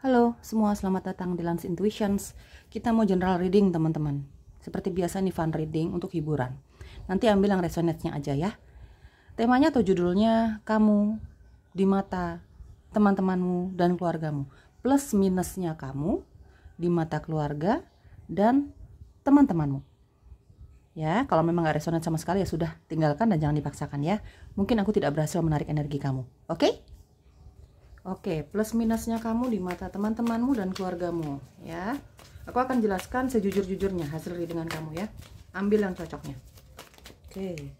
Halo semua, selamat datang di Lance Intuitions. Kita mau general reading teman-teman. Seperti biasa nih, fun reading untuk hiburan. Nanti ambil yang resonate-nya aja ya. Temanya atau judulnya kamu di mata teman-temanmu dan keluargamu. Plus minusnya kamu di mata keluarga dan teman-temanmu. Ya, kalau memang gak resonate sama sekali ya sudah, tinggalkan dan jangan dipaksakan ya. Mungkin aku tidak berhasil menarik energi kamu. Oke? Oke, plus minusnya kamu di mata teman-temanmu dan keluargamu ya. Aku akan jelaskan sejujur-jujurnya hasil readingan kamu ya. Ambil yang cocoknya. Oke.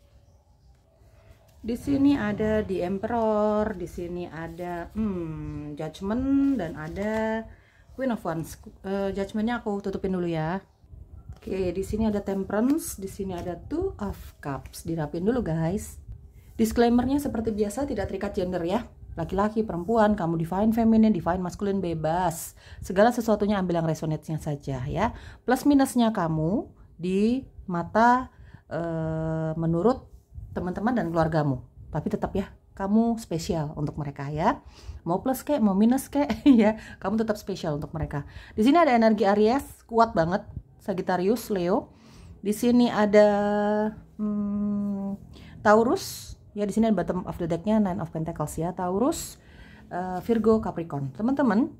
Di sini ada The Emperor, di sini ada Judgment dan ada Queen of Wands. Judgmentnya aku tutupin dulu ya. Oke, di sini ada Temperance, di sini ada Two of Cups. Dirapin dulu guys. Disclaimernya seperti biasa tidak terikat gender ya. Laki-laki, perempuan, kamu divine feminine, divine masculine, bebas. Segala sesuatunya ambil yang resonate-nya saja ya. Plus minusnya kamu di mata menurut teman-teman dan keluargamu. Tapi tetap ya, kamu spesial untuk mereka ya. Mau plus kek, mau minus kek ya, kamu tetap spesial untuk mereka. Di sini ada energi Aries, kuat banget. Sagittarius, Leo. Di sini ada Taurus. Ya, di sini bottom of the deck-nya Nine of Pentacles ya, Taurus, Virgo, Capricorn. Teman-teman,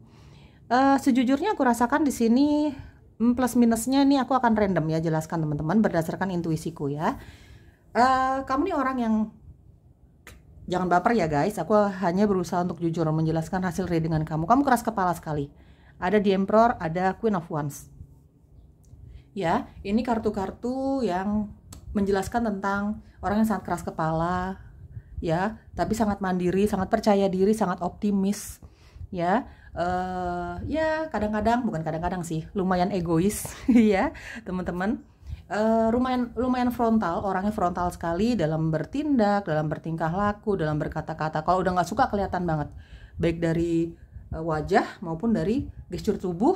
sejujurnya aku rasakan di sini plus minusnya nih aku akan random ya, jelaskan teman-teman berdasarkan intuisiku ya. Kamu nih orang yang jangan baper ya guys, aku hanya berusaha untuk jujur menjelaskan hasil readingan kamu. Kamu keras kepala sekali. Ada The Emperor, ada Queen of Wands. Ya, ini kartu-kartu yang menjelaskan tentang orang yang sangat keras kepala ya, tapi sangat mandiri, sangat percaya diri, sangat optimis ya. Ya kadang-kadang, bukan kadang-kadang sih, lumayan egois ya teman-teman. Lumayan frontal, orangnya frontal sekali dalam bertindak, dalam bertingkah laku, dalam berkata-kata. Kalau udah nggak suka kelihatan banget, baik dari wajah maupun dari gestur tubuh,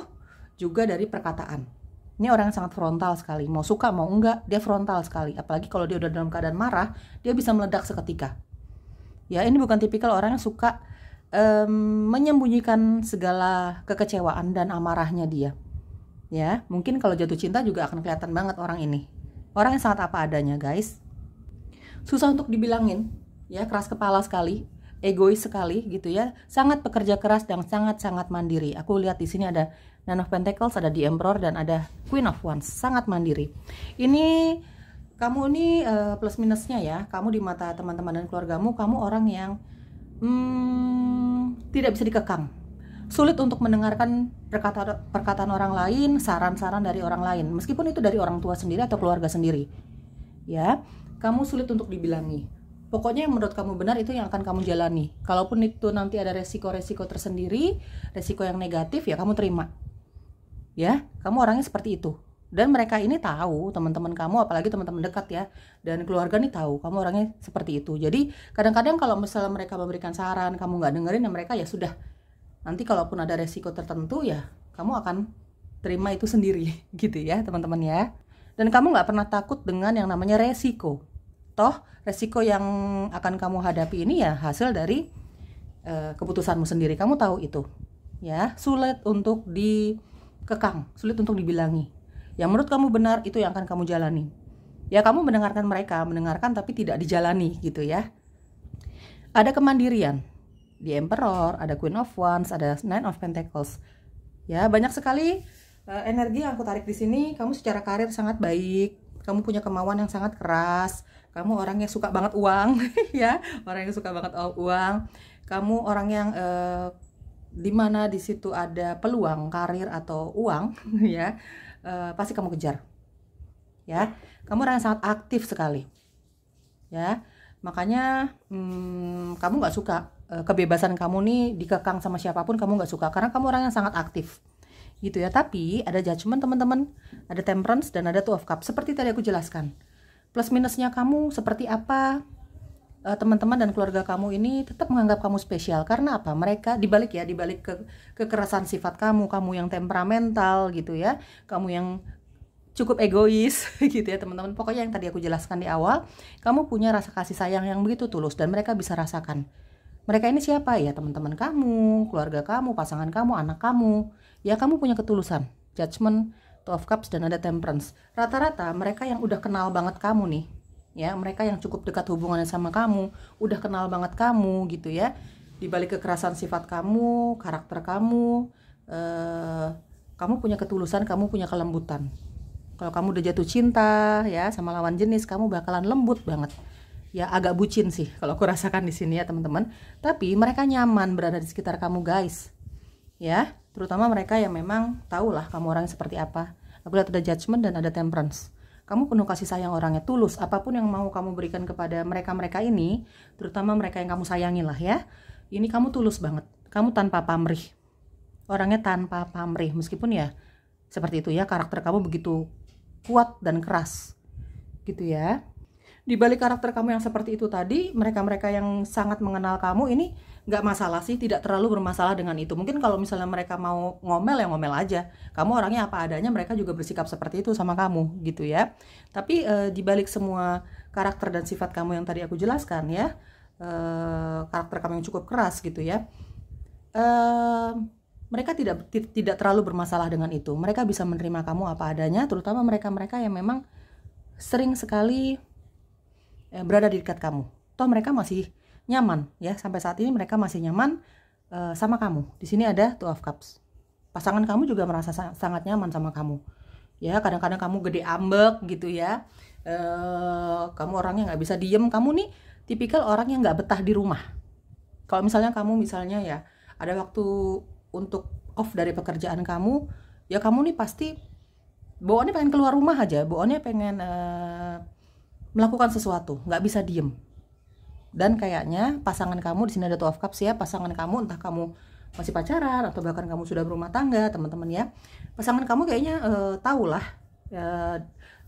juga dari perkataan. Ini orang yang sangat frontal sekali, mau suka mau enggak dia frontal sekali. Apalagi kalau dia udah dalam keadaan marah, dia bisa meledak seketika. Ya, ini bukan tipikal orang yang suka menyembunyikan segala kekecewaan dan amarahnya dia. Ya, mungkin kalau jatuh cinta juga akan kelihatan banget orang ini. Orang yang sangat apa adanya, guys. Susah untuk dibilangin, ya, keras kepala sekali, egois sekali gitu ya. Sangat pekerja keras dan sangat-sangat mandiri. Aku lihat di sini ada Nine of Pentacles, ada The Emperor dan ada Queen of Wands. Sangat mandiri. Ini kamu nih plus minusnya ya. Kamu di mata teman-teman dan keluargamu, kamu orang yang tidak bisa dikekang. Sulit untuk mendengarkan perkataan orang lain, saran-saran dari orang lain, meskipun itu dari orang tua sendiri atau keluarga sendiri. Ya, kamu sulit untuk dibilangi. Pokoknya yang menurut kamu benar itu yang akan kamu jalani. Kalaupun itu nanti ada resiko-resiko tersendiri, resiko yang negatif ya kamu terima. Ya, kamu orangnya seperti itu. Dan mereka ini tahu, teman-teman kamu, apalagi teman-teman dekat ya, dan keluarga nih tahu kamu orangnya seperti itu. Jadi kadang-kadang kalau misalnya mereka memberikan saran, kamu nggak dengerin ya mereka, ya sudah. Nanti kalaupun ada resiko tertentu ya kamu akan terima itu sendiri gitu ya teman-teman ya. Dan kamu nggak pernah takut dengan yang namanya resiko. Toh resiko yang akan kamu hadapi ini ya hasil dari keputusanmu sendiri. Kamu tahu itu ya. Sulit untuk dikekang, sulit untuk dibilangi. Yang menurut kamu benar itu yang akan kamu jalani. Ya, kamu mendengarkan mereka, mendengarkan tapi tidak dijalani gitu ya. Ada kemandirian, The Emperor, ada Queen of Wands, ada Nine of Pentacles. Ya, banyak sekali energi yang aku tarik di sini. Kamu secara karir sangat baik, kamu punya kemauan yang sangat keras, kamu orang yang suka banget uang ya, orang yang suka banget uang. Kamu orang yang dimana di situ ada peluang karir atau uang ya, pasti kamu kejar ya. Kamu orang yang sangat aktif sekali ya, makanya kamu nggak suka kebebasan kamu nih dikekang sama siapapun. Kamu nggak suka karena kamu orang yang sangat aktif gitu ya. Tapi ada Judgment teman-teman, ada Temperance dan ada Two of Cups. Seperti tadi aku jelaskan, plus minusnya kamu seperti apa, teman-teman dan keluarga kamu ini tetap menganggap kamu spesial. Karena apa? Mereka dibalik kekerasan sifat kamu yang temperamental gitu ya, kamu yang cukup egois gitu ya teman-teman. Pokoknya yang tadi aku jelaskan di awal, kamu punya rasa kasih sayang yang begitu tulus dan mereka bisa rasakan. Mereka ini siapa? Ya teman-teman kamu, keluarga kamu, pasangan kamu, anak kamu. Ya kamu punya ketulusan. Judgment, Two of Cups, dan ada Temperance. Rata-rata mereka yang udah kenal banget kamu nih, ya, mereka yang cukup dekat hubungannya sama kamu, udah kenal banget kamu gitu ya. Di balik kekerasan sifat kamu, karakter kamu, kamu punya ketulusan, kamu punya kelembutan. Kalau kamu udah jatuh cinta ya sama lawan jenis, kamu bakalan lembut banget. Ya agak bucin sih kalau aku rasakan di sini ya teman-teman. Tapi mereka nyaman berada di sekitar kamu guys. Ya, terutama mereka yang memang tahulah kamu orangnya seperti apa. Aku lihat ada Judgment dan ada Temperance. Kamu penuh kasih sayang, orangnya tulus. Apapun yang mau kamu berikan kepada mereka-mereka ini, terutama mereka yang kamu sayangi lah ya. Ini kamu tulus banget. Kamu tanpa pamrih. Orangnya tanpa pamrih, meskipun ya seperti itu ya, karakter kamu begitu kuat dan keras. Gitu ya. Di balik karakter kamu yang seperti itu tadi, mereka-mereka yang sangat mengenal kamu ini nggak masalah sih, tidak terlalu bermasalah dengan itu. Mungkin kalau misalnya mereka mau ngomel ya ngomel aja. Kamu orangnya apa adanya, mereka juga bersikap seperti itu sama kamu gitu ya. Tapi di balik semua karakter dan sifat kamu yang tadi aku jelaskan ya, karakter kamu yang cukup keras gitu ya, mereka tidak terlalu bermasalah dengan itu. Mereka bisa menerima kamu apa adanya, terutama mereka-mereka yang memang sering sekali berada di dekat kamu. Toh mereka masih nyaman ya, sampai saat ini mereka masih nyaman sama kamu. Di sini ada Two of Cups. Pasangan kamu juga merasa sangat nyaman sama kamu. Ya, kadang-kadang kamu gede ambek gitu ya. Kamu orangnya nggak bisa diem. Kamu nih tipikal orang yang nggak betah di rumah. Kalau misalnya kamu ya ada waktu untuk off dari pekerjaan kamu, ya kamu nih pasti bawaannya pengen keluar rumah aja, bawaannya pengen melakukan sesuatu, nggak bisa diem. Dan kayaknya pasangan kamu, di sini ada Two of Cups ya, pasangan kamu entah kamu masih pacaran atau bahkan kamu sudah berumah tangga teman-teman ya, pasangan kamu kayaknya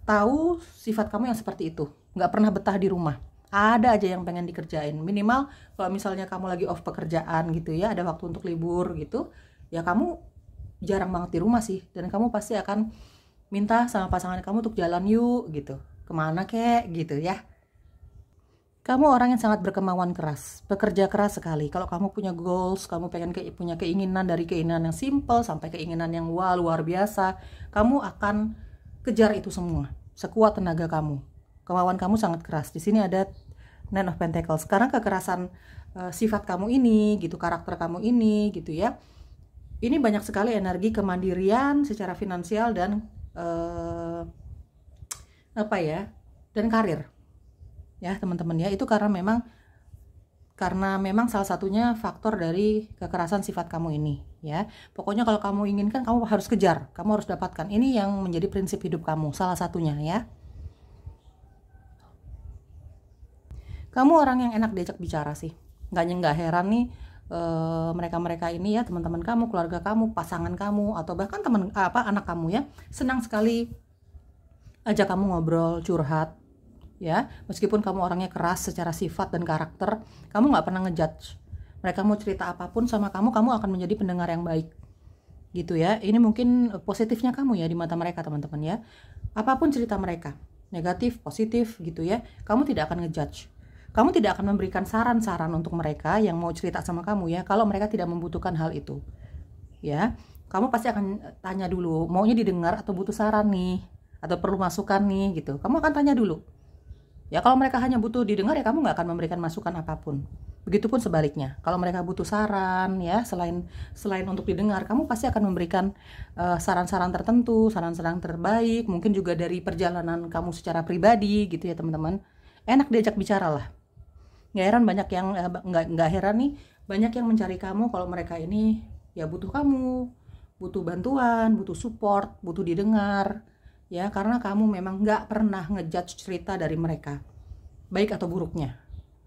tahu sifat kamu yang seperti itu, nggak pernah betah di rumah, ada aja yang pengen dikerjain. Minimal kalau misalnya kamu lagi off pekerjaan gitu ya, ada waktu untuk libur gitu ya, kamu jarang banget di rumah sih, dan kamu pasti akan minta sama pasangan kamu untuk jalan yuk gitu, kemana kek gitu ya. Kamu orang yang sangat berkemauan keras, bekerja keras sekali. Kalau kamu punya goals, kamu pengen punya keinginan, dari keinginan yang simple sampai keinginan yang wah luar biasa, kamu akan kejar itu semua sekuat tenaga kamu. Kemauan kamu sangat keras. Di sini ada Nine of Pentacles. Karena kekerasan sifat kamu ini gitu, karakter kamu ini gitu ya, ini banyak sekali energi kemandirian secara finansial dan dan karir ya teman-teman ya. Itu karena memang salah satunya faktor dari kekerasan sifat kamu ini ya. Pokoknya kalau kamu inginkan, kamu harus kejar, kamu harus dapatkan. Ini yang menjadi prinsip hidup kamu, salah satunya ya. Kamu orang yang enak diajak bicara sih, nggak heran nih mereka-mereka ini ya, teman-teman kamu, keluarga kamu, pasangan kamu, atau bahkan anak kamu ya, senang sekali ajak kamu ngobrol, curhat ya. Meskipun kamu orangnya keras secara sifat dan karakter, kamu nggak pernah ngejudge. Mereka mau cerita apapun sama kamu akan menjadi pendengar yang baik gitu ya. Ini mungkin positifnya kamu ya di mata mereka teman-teman ya. Apapun cerita mereka, negatif, positif gitu ya, kamu tidak akan ngejudge. Kamu tidak akan memberikan saran-saran untuk mereka yang mau cerita sama kamu ya, kalau mereka tidak membutuhkan hal itu ya. Kamu pasti akan tanya dulu, maunya didengar atau butuh saran nih, atau perlu masukan nih gitu. Kamu akan tanya dulu ya. Kalau mereka hanya butuh didengar ya, kamu nggak akan memberikan masukan apapun. Begitupun sebaliknya, kalau mereka butuh saran ya, selain untuk didengar, kamu pasti akan memberikan saran-saran tertentu, saran-saran terbaik, mungkin juga dari perjalanan kamu secara pribadi gitu ya teman-teman. Enak diajak bicara lah. Nggak heran banyak yang nggak heran nih, banyak yang mencari kamu kalau mereka ini ya butuh kamu, butuh bantuan, butuh support, butuh didengar ya, karena kamu memang nggak pernah ngejudge cerita dari mereka, baik atau buruknya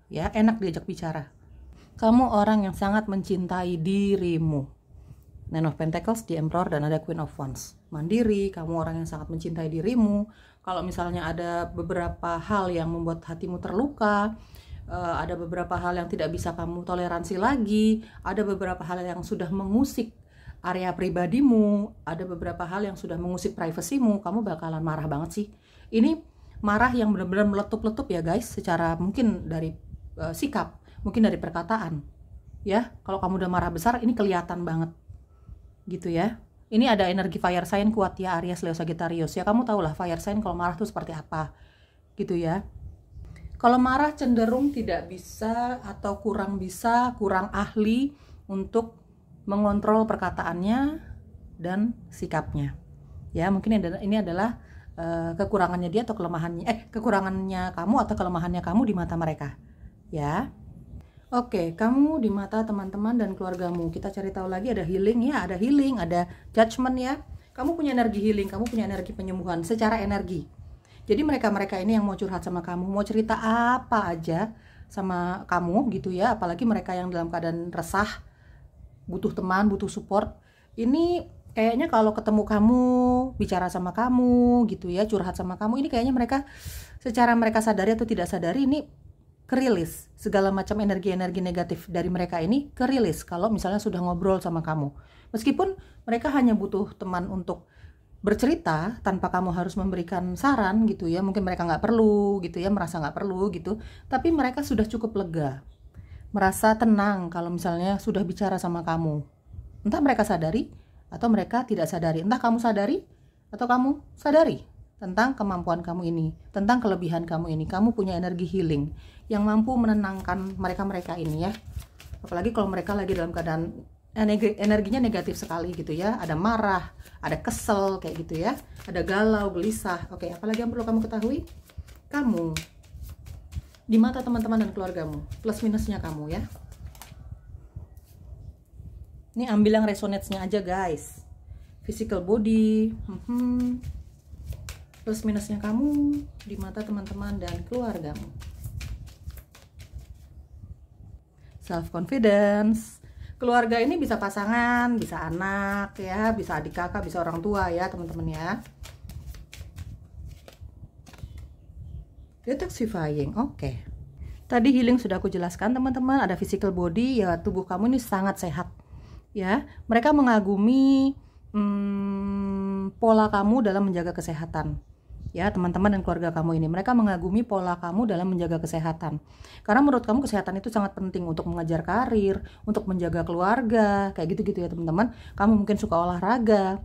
ya. Enak diajak bicara. Kamu orang yang sangat mencintai dirimu. Nine of Pentacles, The Emperor, dan ada Queen of Wands. Mandiri, kamu orang yang sangat mencintai dirimu. Kalau misalnya ada beberapa hal yang membuat hatimu terluka, ada beberapa hal yang tidak bisa kamu toleransi lagi, ada beberapa hal yang sudah mengusik area pribadimu, ada beberapa hal yang sudah mengusik privasimu, kamu bakalan marah banget sih. Ini marah yang benar-benar meletup-letup ya guys, secara mungkin dari sikap, mungkin dari perkataan Ya, kalau kamu udah marah besar, ini kelihatan banget. Gitu ya. Ini ada energi fire sign kuat ya, Aries, Leo, Sagittarius. Ya, kamu tahu lah fire sign kalau marah tuh seperti apa. Gitu ya. Kalau marah cenderung tidak bisa atau kurang bisa, kurang ahli untuk mengontrol perkataannya dan sikapnya. Ya, mungkin ini adalah kekurangannya dia atau kekurangannya kamu atau kelemahannya kamu di mata mereka. Ya. Oke, kamu di mata teman-teman dan keluargamu. Kita cari tahu lagi, ada healing ya, ada healing, ada judgment ya. Kamu punya energi healing, kamu punya energi penyembuhan secara energi. Jadi mereka-mereka ini yang mau curhat sama kamu, mau cerita apa aja sama kamu gitu ya, apalagi mereka yang dalam keadaan resah, butuh teman, butuh support. Ini kayaknya kalau ketemu kamu, bicara sama kamu gitu ya, curhat sama kamu, ini kayaknya mereka secara mereka sadari atau tidak sadari ini kerilis segala macam energi-energi negatif dari mereka ini kerilis kalau misalnya sudah ngobrol sama kamu. Meskipun mereka hanya butuh teman untuk bercerita tanpa kamu harus memberikan saran gitu ya, mungkin mereka nggak perlu gitu ya, merasa nggak perlu gitu, tapi mereka sudah cukup lega, merasa tenang kalau misalnya sudah bicara sama kamu. Entah mereka sadari atau mereka tidak sadari, entah kamu sadari atau kamu sadari tentang kemampuan kamu ini, tentang kelebihan kamu ini. Kamu punya energi healing yang mampu menenangkan mereka-mereka ini ya, apalagi kalau mereka lagi dalam keadaan energinya negatif sekali gitu ya, ada marah, ada kesel kayak gitu ya, ada galau, gelisah. Oke, apalagi yang perlu kamu ketahui? Kamu di mata teman-teman dan keluargamu, plus minusnya kamu ya. Ini ambil yang resonance-nya aja guys. Physical body, plus minusnya kamu di mata teman-teman dan keluargamu. Self confidence. Keluarga ini bisa pasangan, bisa anak ya, bisa adik kakak, bisa orang tua ya teman-teman ya. Detoxifying, oke. Tadi healing sudah aku jelaskan teman-teman, ada physical body ya, tubuh kamu ini sangat sehat ya. Mereka mengagumi pola kamu dalam menjaga kesehatan. Ya, teman-teman dan keluarga kamu ini, mereka mengagumi pola kamu dalam menjaga kesehatan. Karena menurut kamu kesehatan itu sangat penting untuk mengejar karir, untuk menjaga keluarga, kayak gitu-gitu ya teman-teman. Kamu mungkin suka olahraga,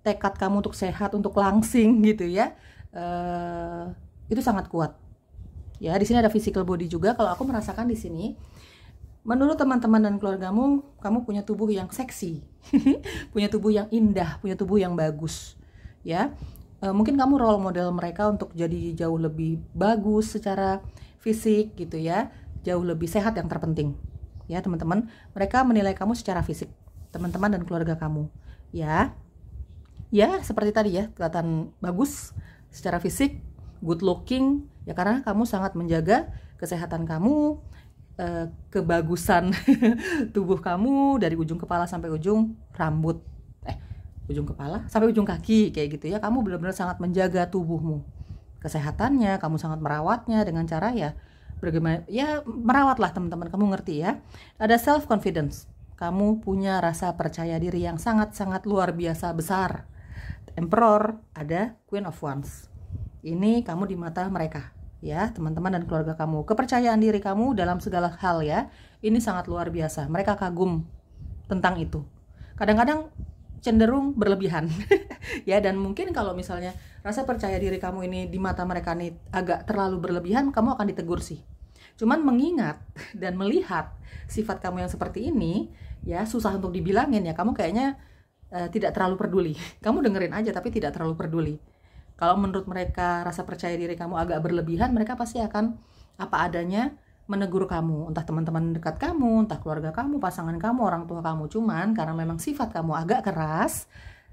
tekad kamu untuk sehat, untuk langsing gitu ya. Itu sangat kuat. Ya, di sini ada physical body juga. Kalau aku merasakan di sini, menurut teman-teman dan keluargamu, kamu punya tubuh yang seksi, punya tubuh yang indah, punya tubuh yang bagus, ya. Mungkin kamu role model mereka untuk jadi jauh lebih bagus secara fisik gitu ya, jauh lebih sehat yang terpenting ya teman-teman. Mereka menilai kamu secara fisik, teman-teman dan keluarga kamu ya. Ya seperti tadi ya, kelihatan bagus secara fisik, good looking ya, karena kamu sangat menjaga kesehatan kamu, kebagusan tubuh kamu dari ujung kepala sampai ujung rambut, ujung kepala sampai ujung kaki kayak gitu ya. Kamu benar-benar sangat menjaga tubuhmu, kesehatannya, kamu sangat merawatnya dengan cara ya bagaimana ya, merawatlah teman-teman, kamu ngerti ya. Ada self confidence, kamu punya rasa percaya diri yang sangat-sangat luar biasa besar. Emperor, ada Queen of Wands, ini kamu di mata mereka ya teman-teman dan keluarga kamu. Kepercayaan diri kamu dalam segala hal ya, ini sangat luar biasa. Mereka kagum tentang itu, kadang-kadang cenderung berlebihan ya. Dan mungkin kalau misalnya rasa percaya diri kamu ini di mata mereka nih agak terlalu berlebihan, kamu akan ditegur sih. Cuman mengingat dan melihat sifat kamu yang seperti ini ya, susah untuk dibilangin ya. Kamu kayaknya tidak terlalu peduli. Kamu dengerin aja tapi tidak terlalu peduli. Kalau menurut mereka rasa percaya diri kamu agak berlebihan, mereka pasti akan apa adanya menegur kamu, entah teman-teman dekat kamu, entah keluarga kamu, pasangan kamu, orang tua kamu. Cuman karena memang sifat kamu agak keras,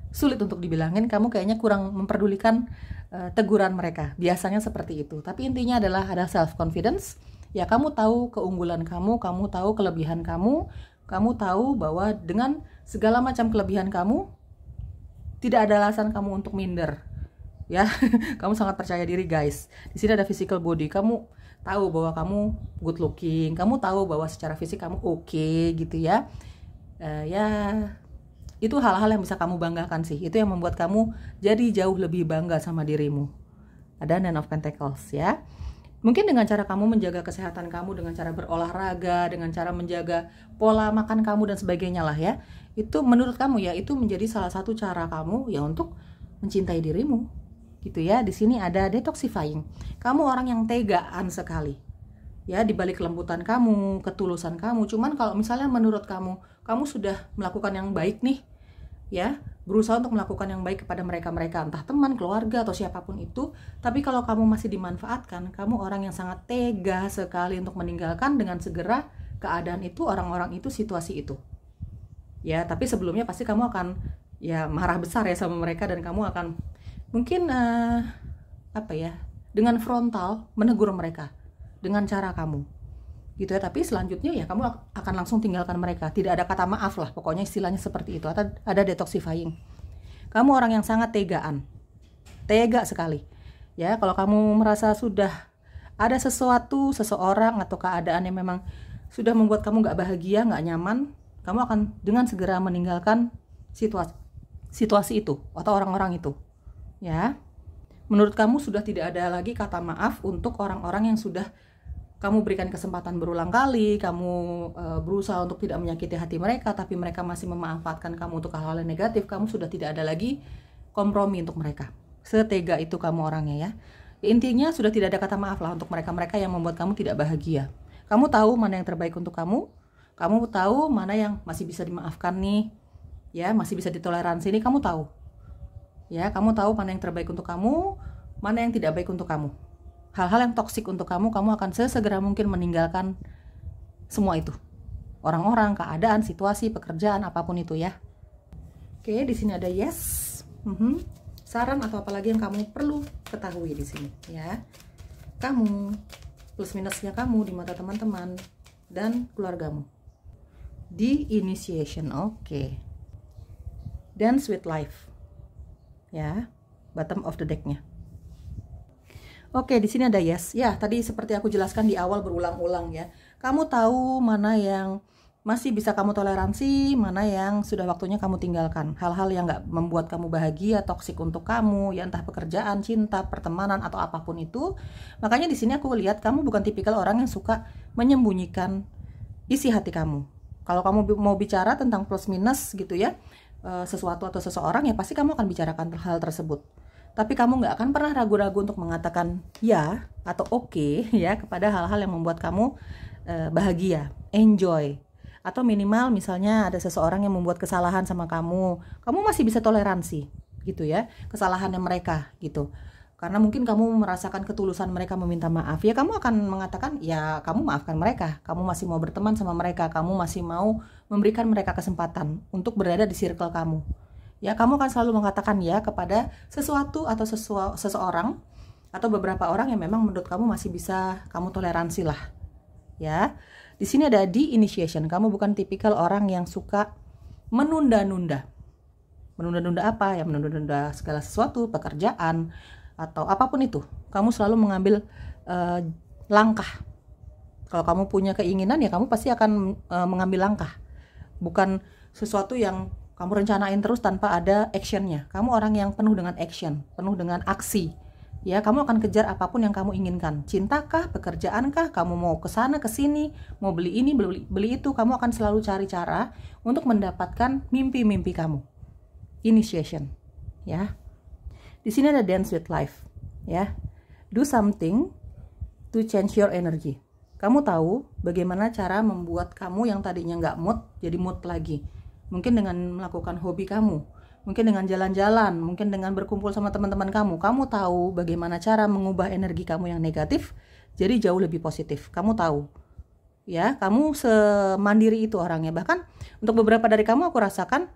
sulit untuk dibilangin, kamu kayaknya kurang memperdulikan teguran mereka. Biasanya seperti itu. Tapi intinya adalah ada self confidence. Ya, kamu tahu keunggulan kamu tahu kelebihan kamu tahu bahwa dengan segala macam kelebihan kamu tidak ada alasan kamu untuk minder. Ya, kamu sangat percaya diri guys. Di sini ada physical body, kamu tahu bahwa kamu good looking, kamu tahu bahwa secara fisik kamu oke gitu ya. Ya itu hal-hal yang bisa kamu banggakan sih. Itu yang membuat kamu jadi jauh lebih bangga sama dirimu. Ada Nine of Pentacles ya. Mungkin dengan cara kamu menjaga kesehatan kamu, dengan cara berolahraga, dengan cara menjaga pola makan kamu dan sebagainya lah ya. Itu menurut kamu ya, itu menjadi salah satu cara kamu ya untuk mencintai dirimu. Gitu ya. Di sini ada detoxifying. Kamu orang yang tegaan sekali. Ya, di balik kelembutan kamu, ketulusan kamu. Cuman kalau misalnya menurut kamu, kamu sudah melakukan yang baik nih, ya, berusaha untuk melakukan yang baik kepada mereka-mereka, entah teman, keluarga, atau siapapun itu, tapi kalau kamu masih dimanfaatkan, kamu orang yang sangat tega sekali untuk meninggalkan dengan segera keadaan itu, orang-orang itu, situasi itu. Ya, tapi sebelumnya pasti kamu akan ya marah besar ya sama mereka, dan kamu akan mungkin dengan frontal menegur mereka dengan cara kamu. Gitu ya, tapi selanjutnya ya kamu akan langsung tinggalkan mereka. Tidak ada kata maaf lah, pokoknya istilahnya seperti itu. Ada detoxifying. Kamu orang yang sangat tegaan. Tega sekali. Ya, kalau kamu merasa sudah ada sesuatu, seseorang atau keadaan yang memang sudah membuat kamu gak bahagia, gak nyaman, kamu akan dengan segera meninggalkan situasi itu atau orang-orang itu. Ya. Menurut kamu sudah tidak ada lagi kata maaf untuk orang-orang yang sudah kamu berikan kesempatan berulang kali, kamu berusaha untuk tidak menyakiti hati mereka, tapi mereka masih memanfaatkan kamu untuk hal-hal yang negatif. Kamu sudah tidak ada lagi kompromi untuk mereka. Setega itu kamu orangnya ya. Intinya sudah tidak ada kata maaf lah untuk mereka-mereka yang membuat kamu tidak bahagia. Kamu tahu mana yang terbaik untuk kamu. Kamu tahu mana yang masih bisa dimaafkan nih. Ya, masih bisa ditoleransi nih, kamu tahu. Ya, kamu tahu mana yang terbaik untuk kamu, mana yang tidak baik untuk kamu. Hal-hal yang toksik untuk kamu akan sesegera mungkin meninggalkan semua itu. Orang-orang, keadaan, situasi, pekerjaan, apapun itu ya. Oke, di sini ada yes. Saran atau apalagi yang kamu perlu ketahui di sini ya. Kamu, plus minusnya kamu di mata teman-teman dan keluargamu. Di initiation, oke. Dance with life. Ya, bottom of the deck-nya. Oke, di sini ada yes. Ya, tadi seperti aku jelaskan di awal berulang-ulang ya. Kamu tahu mana yang masih bisa kamu toleransi, mana yang sudah waktunya kamu tinggalkan. Hal-hal yang gak membuat kamu bahagia, toksik untuk kamu, ya entah pekerjaan, cinta, pertemanan, atau apapun itu. Makanya di sini aku lihat kamu bukan tipikal orang yang suka menyembunyikan isi hati kamu. Kalau kamu mau bicara tentang plus minus gitu ya, sesuatu atau seseorang, ya pasti kamu akan bicarakan hal tersebut. Tapi kamu nggak akan pernah ragu-ragu untuk mengatakan ya atau oke ya kepada hal-hal yang membuat kamu bahagia, enjoy. Atau minimal misalnya ada seseorang yang membuat kesalahan sama kamu masih bisa toleransi gitu ya, kesalahannya mereka gitu. Karena mungkin kamu merasakan ketulusan mereka meminta maaf, ya kamu akan mengatakan ya kamu maafkan mereka, kamu masih mau berteman sama mereka, kamu masih mau memberikan mereka kesempatan untuk berada di circle kamu. Ya, kamu akan selalu mengatakan ya kepada sesuatu atau seseorang atau beberapa orang yang memang menurut kamu masih bisa kamu toleransi lah. Ya. Di sini ada di initiation. Kamu bukan tipikal orang yang suka menunda-nunda. Menunda-nunda apa? Ya menunda-nunda segala sesuatu, pekerjaan atau apapun itu. Kamu selalu mengambil langkah. Kalau kamu punya keinginan ya kamu pasti akan mengambil langkah. Bukan sesuatu yang kamu rencanain terus tanpa ada actionnya. Kamu orang yang penuh dengan action, penuh dengan aksi. Ya, kamu akan kejar apapun yang kamu inginkan. Cintakah, pekerjaankah, kamu mau kesana kesini, mau beli ini, beli itu, kamu akan selalu cari cara untuk mendapatkan mimpi-mimpi kamu. Initiation, ya. Di sini ada dance with life, ya. Do something to change your energy. Kamu tahu bagaimana cara membuat kamu yang tadinya nggak mood jadi mood lagi. Mungkin dengan melakukan hobi kamu, mungkin dengan jalan-jalan, mungkin dengan berkumpul sama teman-teman kamu. Kamu tahu bagaimana cara mengubah energi kamu yang negatif jadi jauh lebih positif. Kamu tahu, ya, kamu semandiri itu orangnya. Bahkan untuk beberapa dari kamu aku rasakan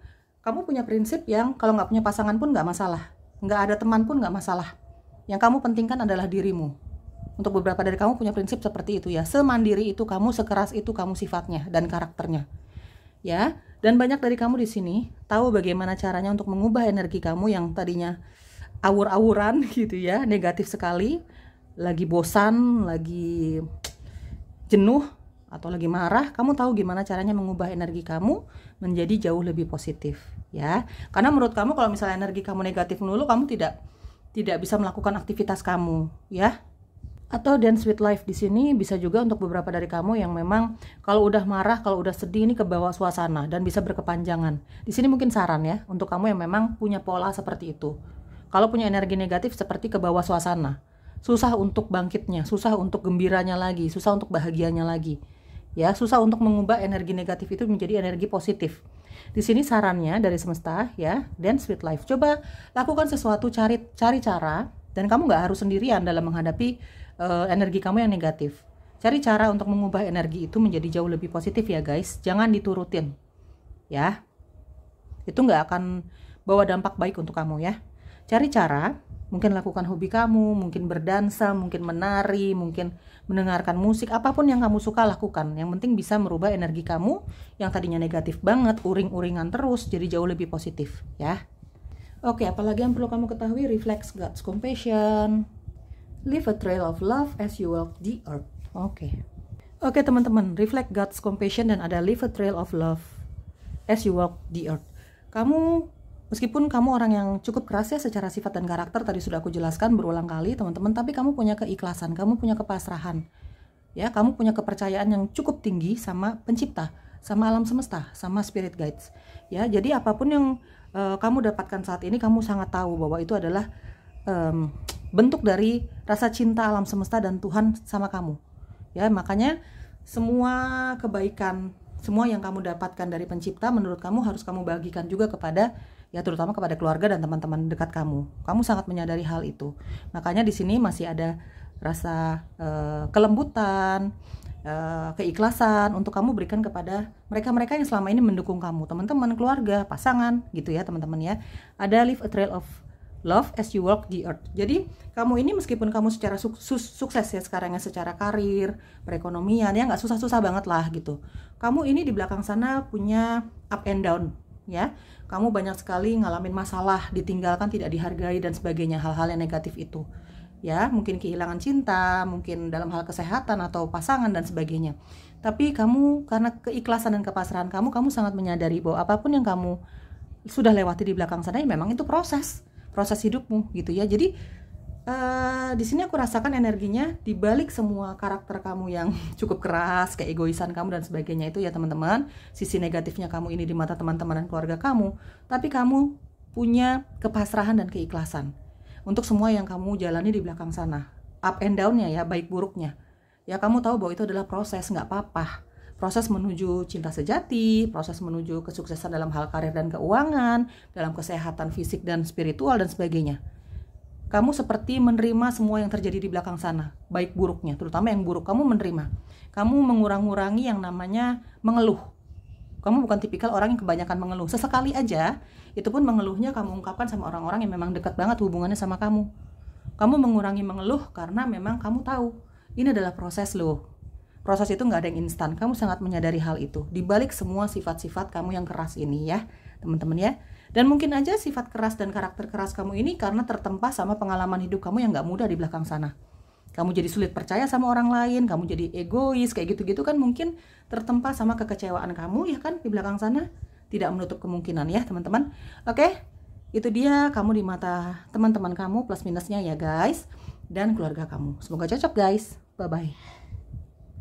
kamu punya prinsip yang kalau nggak punya pasangan pun nggak masalah, nggak ada teman pun nggak masalah. Yang kamu pentingkan adalah dirimu. Untuk beberapa dari kamu punya prinsip seperti itu ya. Semandiri itu kamu, sekeras itu kamu sifatnya dan karakternya. Ya. Dan banyak dari kamu di sini tahu bagaimana caranya untuk mengubah energi kamu yang tadinya awur-awuran gitu ya, negatif sekali, lagi bosan, lagi jenuh atau lagi marah. Kamu tahu gimana caranya mengubah energi kamu menjadi jauh lebih positif ya. Karena menurut kamu kalau misalnya energi kamu negatif melulu, kamu tidak bisa melakukan aktivitas kamu ya. Atau dance with life di sini bisa juga untuk beberapa dari kamu yang memang kalau udah marah, kalau udah sedih ini kebawa suasana dan bisa berkepanjangan. Di sini mungkin saran ya untuk kamu yang memang punya pola seperti itu. Kalau punya energi negatif seperti kebawa suasana, susah untuk bangkitnya, susah untuk gembiranya lagi, susah untuk bahagianya lagi. Ya, susah untuk mengubah energi negatif itu menjadi energi positif. Di sini sarannya dari semesta ya, dance with life. Coba lakukan sesuatu, cari cara, dan kamu nggak harus sendirian dalam menghadapi energi kamu yang negatif. Cari cara untuk mengubah energi itu menjadi jauh lebih positif ya guys. Jangan diturutin ya. Itu nggak akan bawa dampak baik untuk kamu ya. Cari cara, mungkin lakukan hobi kamu, mungkin berdansa, mungkin menari, mungkin mendengarkan musik, apapun yang kamu suka lakukan. Yang penting bisa merubah energi kamu yang tadinya negatif banget, uring-uringan terus, jadi jauh lebih positif ya. Oke, apalagi yang perlu kamu ketahui, reflect God's compassion. Leave a trail of love as you walk the earth. Oke teman-teman, reflect God's compassion dan ada leave a trail of love as you walk the earth. Kamu, meskipun kamu orang yang cukup keras ya secara sifat dan karakter, tadi sudah aku jelaskan berulang kali teman-teman, tapi kamu punya keikhlasan, kamu punya kepasrahan. Ya, kamu punya kepercayaan yang cukup tinggi sama pencipta, sama alam semesta, sama spirit guides. Ya, jadi apapun yang kamu dapatkan saat ini, kamu sangat tahu bahwa itu adalah bentuk dari rasa cinta alam semesta dan Tuhan sama kamu. Ya, makanya semua kebaikan, semua yang kamu dapatkan dari pencipta menurut kamu harus kamu bagikan juga kepada, ya terutama kepada keluarga dan teman-teman dekat kamu. Kamu sangat menyadari hal itu. Makanya di sini masih ada rasa kelembutan, keikhlasan untuk kamu berikan kepada mereka-mereka yang selama ini mendukung kamu, teman-teman, keluarga, pasangan, gitu ya teman-teman ya. Ada leave a trail of love as you walk the earth. Jadi kamu ini meskipun kamu secara sukses ya sekarang ya, secara karir, perekonomian ya nggak susah-susah banget lah gitu. Kamu ini di belakang sana punya up and down ya. Kamu banyak sekali ngalamin masalah, ditinggalkan, tidak dihargai dan sebagainya, hal-hal yang negatif itu. Ya, mungkin kehilangan cinta, mungkin dalam hal kesehatan atau pasangan dan sebagainya. Tapi kamu karena keikhlasan dan kepasrahan kamu sangat menyadari bahwa apapun yang kamu sudah lewati di belakang sana ya memang itu proses hidupmu gitu ya. Jadi di sini aku rasakan energinya di balik semua karakter kamu yang cukup keras, keegoisan kamu dan sebagainya itu ya teman-teman, sisi negatifnya kamu ini di mata teman-teman dan keluarga kamu, tapi kamu punya kepasrahan dan keikhlasan untuk semua yang kamu jalani di belakang sana, up and down-nya ya, baik buruknya ya. Kamu tahu bahwa itu adalah proses, nggak apa-apa. Proses menuju cinta sejati, proses menuju kesuksesan dalam hal karir dan keuangan, dalam kesehatan fisik dan spiritual dan sebagainya. Kamu seperti menerima semua yang terjadi di belakang sana, baik buruknya, terutama yang buruk kamu menerima. Kamu mengurangi yang namanya mengeluh. Kamu bukan tipikal orang yang kebanyakan mengeluh. Sesekali aja, itu pun mengeluhnya kamu ungkapkan sama orang-orang yang memang dekat banget hubungannya sama kamu. Kamu mengurangi mengeluh karena memang kamu tahu, ini adalah proses loh. Proses itu nggak ada yang instan. Kamu sangat menyadari hal itu di balik semua sifat-sifat kamu yang keras ini ya teman-teman ya. Dan mungkin aja sifat keras dan karakter keras kamu ini karena tertempa sama pengalaman hidup kamu yang nggak mudah di belakang sana. Kamu jadi sulit percaya sama orang lain, kamu jadi egois kayak gitu-gitu kan, mungkin tertempa sama kekecewaan kamu ya kan di belakang sana. Tidak menutup kemungkinan ya teman-teman. Oke, itu dia kamu di mata teman-teman kamu plus minusnya ya guys, dan keluarga kamu. Semoga cocok guys. Bye bye.